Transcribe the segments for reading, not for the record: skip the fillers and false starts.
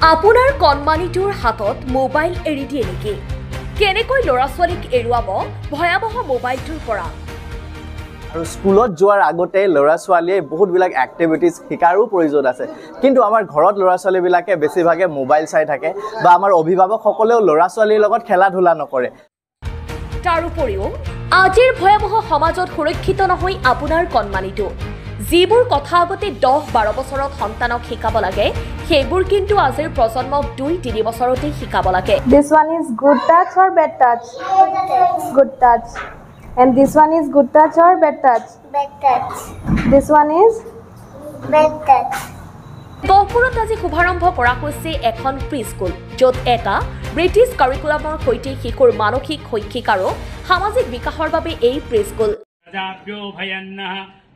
আপোনাৰ কণমানিটোৰ হাতত মোবাইল এৰি দিয়ে নেকি? কেনেকৈ ল'ৰা-ছোৱালীক এৰুৱাব ভয়াবহ মোবাইলটোৰ পৰা? আৰু স্কুলত যোৱাৰ আগতে ল'ৰা-ছোৱালীয়ে বহুতবিলাক এক্টিভিটিজ শিকাৰো প্ৰয়োজন আছে, কিন্তু আমাৰ ঘৰত ল'ৰা-ছোৱালীবিলাকে বেছিভাগে মোবাইল চাই থাকে বা আমাৰ অভিভাৱকসকলেও ল'ৰা-ছোৱালীৰ লগত খেলা-ধূলা নকৰে। তাৰ উপৰিও আজিৰ ভয়াবহ সমাজত সুৰক্ষিত নহয় আপোনাৰ কণমানিটো। যিবোৰ কথা আগতে 10-12 বছৰত সন্তানক শিকাব লাগে, সেইবোৰ কিন্তু আজিৰ প্ৰজন্মক 2-3 বছৰতেই শিকাব লাগে। This one is good touch or bad touch? Good touch. And this one is good touch or bad touch? Bad touch. This one is Bad touch. গহপুৰত আজি শুভাৰম্ভ কৰা হৈছে এখন প্ৰি স্কুল, য'ত এটা ব্ৰিটিছ কাৰিকুলামৰ সৈতে শিশুৰ মানসিক, শৈক্ষিক আৰু সামাজিক বিকাশৰ বাবে এই প্ৰি স্কুল।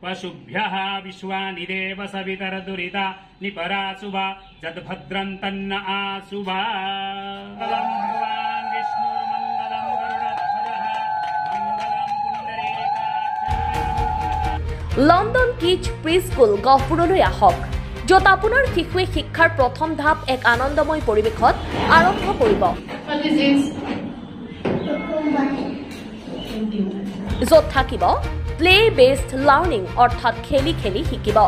पशुभ्यः विश्वानि देव सवितर दुरिता निपरासुभा जद्भद्रं तन्न आसुभा भगवान् विष्णुर्मङ्गलं गरुडध्वजः मङ्गलं पुण्डरीकाक्षः। লণ্ডন কিডছ প্ৰি স্কুল গহপুৰলৈ আহক, য'ত আপোনাৰ শিশুৱে শিক্ষাৰ প্ৰথম ধাপ এক আনন্দময় পৰিৱেশত আৰম্ভ কৰিব, য'ত থাকিব প্লে বেছড লাৰ্ণিং অৰ্থাৎ খেলি খেলি শিকিব,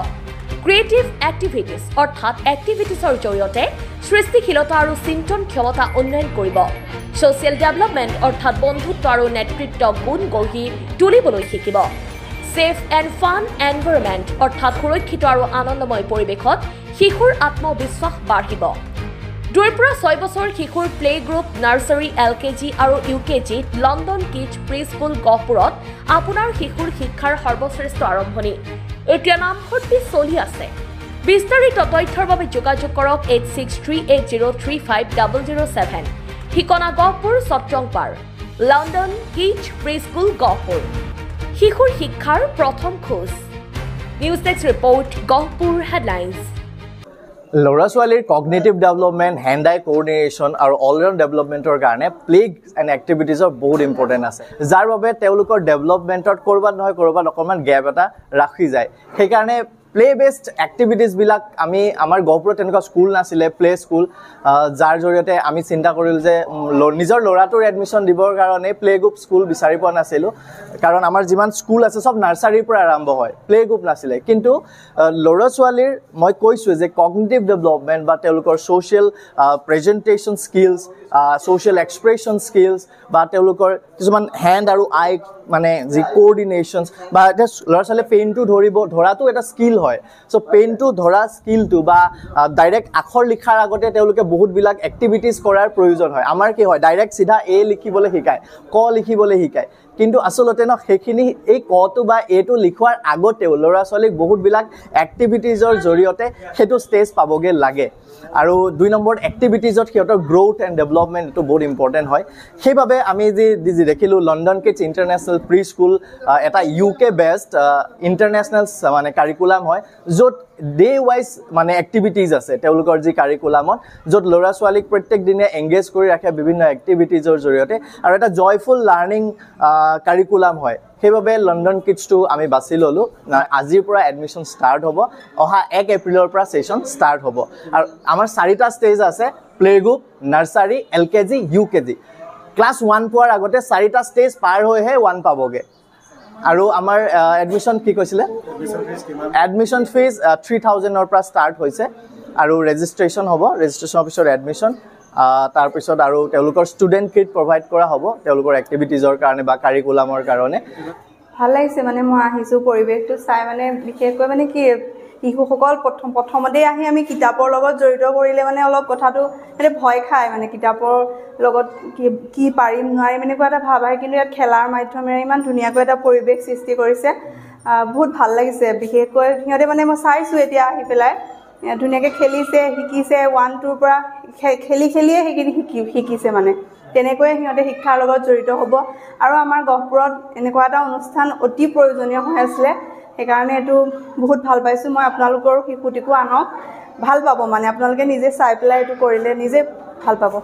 ক্ৰিয়েটিভ এক্টিভিটিজ অৰ্থাৎ এক্টিভিটিছৰ জৰিয়তে সৃষ্টিশীলতা আৰু চিন্তন ক্ষমতা উন্নয়ন কৰিব, ছ'চিয়েল ডেভেলপমেণ্ট অৰ্থাৎ বন্ধুত্ব আৰু নেতৃত্ব গুণ গঢ়ি তুলিবলৈ শিকিব, ছেফ এণ্ড ফান এনভাইৰনমেণ্ট অৰ্থাৎ সুৰক্ষিত আৰু আনন্দময় পৰিৱেশত শিশুৰ আত্মবিশ্বাস বাঢ়িব। 2-6 বছৰ শিশুৰ প্লে গ্ৰুপ, নাৰ্চাৰী, LKG আৰু UKG London kids pre school গহপুৰত আপোনাৰ শিশুৰ শিক্ষাৰ সৰ্বশ্ৰেষ্ঠ আৰম্ভণি। এতিয়া নামভৰ্তি চলি আছে। বিস্তাৰিত তথ্যৰ বাবে যোগাযোগ কৰক 8638035007। ঠিকনা Gohpur Chatangpar, London kids pre school Gohpur. শিশুৰ শিক্ষাৰ প্ৰথম খোজ। News desk report, Gohpur headlines. ল'ৰা-ছোৱালীৰ cognitive development, hand eye coordination আৰু অলৰাউণ্ড ডেভেলপমেণ্টৰ কাৰণে প্লে এণ্ড এক্টিভিটিজৰ বহুত ইম্পৰ্টেণ্ট আছে, যাৰ বাবে তেওঁলোকৰ ডেভেলপমেণ্টত ক'ৰবাত নহয় ক'ৰবাত অকণমান গেপ এটা ৰাখি যায়। সেইকাৰণে প্লে বেছড এক্টিভিটিজবিলাক আমাৰ গহপুৰত তেনেকুৱা স্কুল নাছিলে, প্লে স্কুল, যাৰ জৰিয়তে আমি চিন্তা কৰিলোঁ যে নিজৰ ল'ৰাটোৰ এডমিশ্যন দিবৰ কাৰণে প্লে গ্ৰুপ স্কুল বিচাৰি পোৱা নাছিলোঁ, কাৰণ আমাৰ যিমান স্কুল আছে চব নাৰ্চাৰীৰ পৰা আৰম্ভ হয়, প্লে গ্ৰুপ নাছিলে। কিন্তু ল'ৰা-ছোৱালীৰ মই কৈছোঁ যে কগনিটিভ ডেভেলপমেণ্ট বা তেওঁলোকৰ social presentation skills, social expression skills বা তেওঁলোকৰ কিছুমান হেণ্ড আৰু আই মানে যি কোঅৰ্ডিনেশ্যনছ বা এতিয়া ল'ৰা-ছোৱালীয়ে পেইনটো ধৰাটো এটা স্কিল হয়। চ' পেইনটো ধৰা স্কিলটো বা ডাইৰেক্ট আখৰ লিখাৰ আগতে তেওঁলোকে বহুতবিলাক এক্টিভিটিজ কৰাৰ প্ৰয়োজন হয়। আমাৰ কি হয়, ডাইৰেক্ট চিধা এ লিখিবলৈ শিকায়, ক লিখিবলৈ শিকায়, কিন্তু আচলতে সেইখিনি এই কটো বা এটো লিখোৱাৰ আগতেও ল'ৰা-ছোৱালীক বহুতবিলাক এক্টিভিটিজৰ জৰিয়তে সেইটো ষ্টেজ পাবগৈ লাগে। আৰু 2 নম্বৰ এক্টিভিটিজত সিহঁতৰ গ্ৰ'থ এণ্ড ডেভেলপমেণ্ট এইটো বহুত ইম্পৰ্টেণ্ট হয়। সেইবাবে আমি যি দেখিলোঁ London kids international pre school এটা UK বেছড ইণ্টাৰনেশ্যনেল মানে কাৰিকুলাম হয়, য'ত ডে ৱাইজ মানে এক্টিভিটিজ আছে তেওঁলোকৰ যি কাৰিকুলামত, য'ত ল'ৰা-ছোৱালীক প্ৰত্যেক দিনে এংগেজ কৰি ৰাখে বিভিন্ন এক্টিভিটিজৰ জৰিয়তে, আৰু এটা জয়ফুল লাৰ্ণিং কাৰিকুলাম হয়। সেইবাবে লণ্ডন কিডছটো আমি বাছি ল'লোঁ। আজিৰ পৰা এডমিশ্যন ষ্টাৰ্ট হ'ব, অহা 1 এপ্ৰিলৰ পৰা ছেশ্যন ষ্টাৰ্ট হ'ব। আৰু আমাৰ 4টা ষ্টেজ আছে, play group, nursery, LKG, UKG। Class 1 পোৱাৰ আগতে 4টা ষ্টেজ পাৰ হৈহে 1 পাবগৈ। আৰু আমাৰ এডমিশ্যন কি কৈছিলে, এডমিশ্যন ফিজ 3000ৰ পৰা ষ্টাৰ্ট হৈছে, আৰু ৰেজিষ্ট্ৰেশ্যন হ'ব, ৰেজিষ্ট্ৰেশ্যনৰ পিছত এডমিশ্যন, তাৰপিছত আৰু তেওঁলোকৰ ষ্টুডেণ্ট কিট প্ৰভাইড কৰা হ'ব তেওঁলোকৰ এক্টিভিটিজৰ কাৰণে বা কাৰিকুলামৰ কাৰণে। ভাল লাগিছে, মানে মই আহিছোঁ পৰিৱেশটো চাই, মানে বিশেষকৈ মানে কি শিশুসকল প্ৰথমতেই আহি আমি কিতাপৰ লগত জড়িত কৰিলে মানে অলপ কথাটো মানে ভয় খায়, মানে কিতাপৰ লগত কি পাৰিম নোৱাৰিম এনেকুৱা এটা ভাৱ আহে, কিন্তু ইয়াত খেলাৰ মাধ্যমেৰে ইমান ধুনীয়াকৈ এটা পৰিৱেশ সৃষ্টি কৰিছে, বহুত ভাল লাগিছে। বিশেষকৈ সিহঁতে মানে মই চাইছোঁ এতিয়া আহি পেলাই ধুনীয়াকৈ খেলিছে, শিকিছে, 1-2ৰ পৰা খেলি খেলিয়ে সেইখিনি শিকিছে, মানে তেনেকৈয়ে সিহঁতে শিক্ষাৰ লগত জড়িত হ'ব। আৰু আমাৰ গহপুৰত এনেকুৱা এটা অনুষ্ঠান অতি প্ৰয়োজনীয় হৈ আছিলে, সেইকাৰণে এইটো বহুত ভাল পাইছোঁ মই। আপোনালোকৰ শিশুটিকো আনক, ভাল পাব, মানে আপোনালোকে নিজে চাই পেলাই এইটো কৰিলে নিজে ভাল পাব।